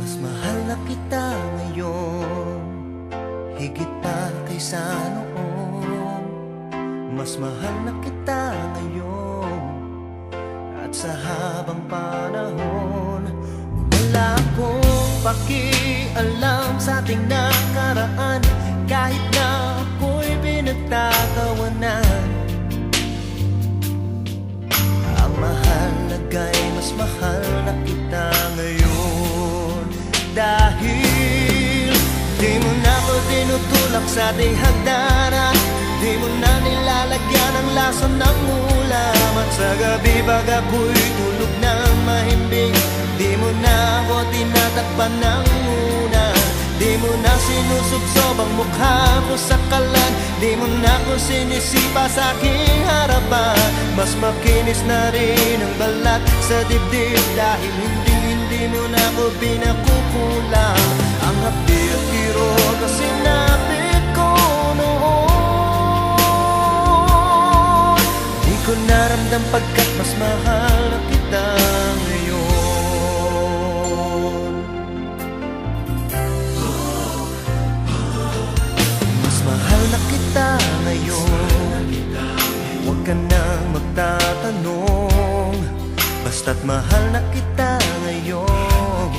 Mas mahal na kita ngayon, higit pa kaysa noon. Mas mahal na kita ngayon, at sa habang panahon. Wala akong pakialam sa ating nakaraan, kahit na ako'y pinagtatawanan. Ang mahalaga'y mas mahal na kita ngayon, dahil di mo na ako tinutulak sa ating hagdanan. Di mo na nilalagyan ang lason ng ulam, at sa gabi pag ako'y tulog ng mahimbing, di mo na ako tinatakpan ng muna. Di mo na sinusubsob ang mukha ko sa kalan, di mo na ako sinisipa sa aking harapan. Mas makinis na rin ang balat sa dibdib, dahil hindi mo na ako pinakukulang. Ang hapdi at kirot na sinapit ko noon, di ko naramdam pagkat mas mahal na kita ngayon. Mas mahal na kita ngayon, huwag ka nang magtatanong, basta't mahal na kita ngayon.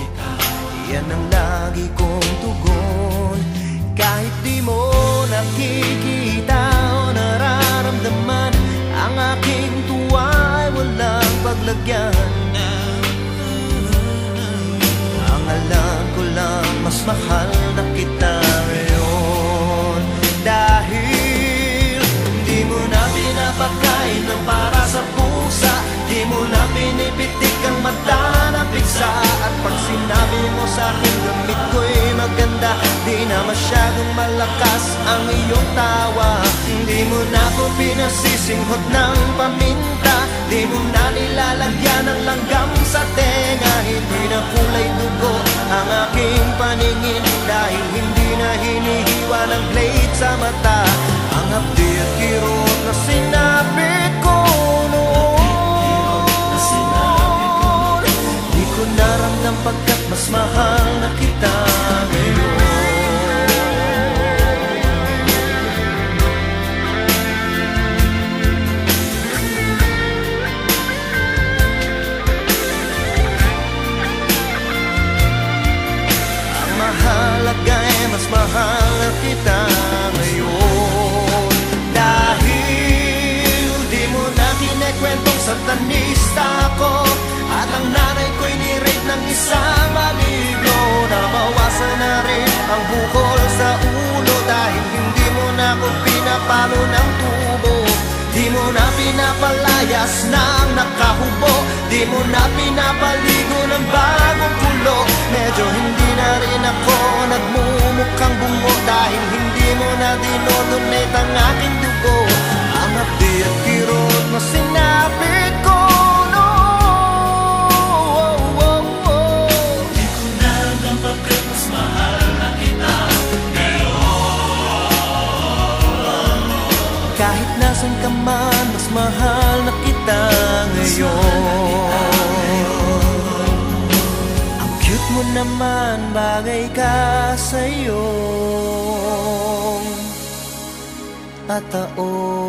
Yan ang lagi kong tugon, kahit di mo nakikita o nararamdaman. Ang aking tuwa ay walang paglagyan. Ang alam ko lang, mas mahal na kita ngayon, dahil di mo na pinapakain ng para sa pusa. Di mo na pinipitik ang mata na piksa, at pag sinabi mo sa'kin gamit ko'y maganda, di na masyadong malakas ang iyong tawa. Di mo na ako pinasisinghot ng paminta, di mo na nilalagyan ng langgam sa tenga. Hindi na kulay dugo ang aking paningin, dahil hindi na hinihiwa ng blade sa mata. Ang hapdi at kirot na sinapit ko noon, di ko naramdam pagkat mas mahal na kita ngayon. Ang mahalaga ay mas mahal na kita ngayon, dahil di mo na kinekwentong satanista ako, at ang nanay ko'y ni-rape ng isang maligno. Nabawasan na rin ang bukol sa ulo, dahil hindi mo na ako pinapalo ng tubo. Di mo na pinapalayas ng nakahubo, di mo na pinapaligo ng bagong kulo. Medyo hindi na rin ako nagmumukhang bungo, dahil hindi mo na dinodonate ang aking dugo. Ang hapdi at kirot na sinapit ko noon, di ko na hanggang pagkat mas mahal na kita ngayon. Kahit nasan ka man, mas mahal na kita ngayon. Ang cute mo naman, bagay ka sa'yo at taon.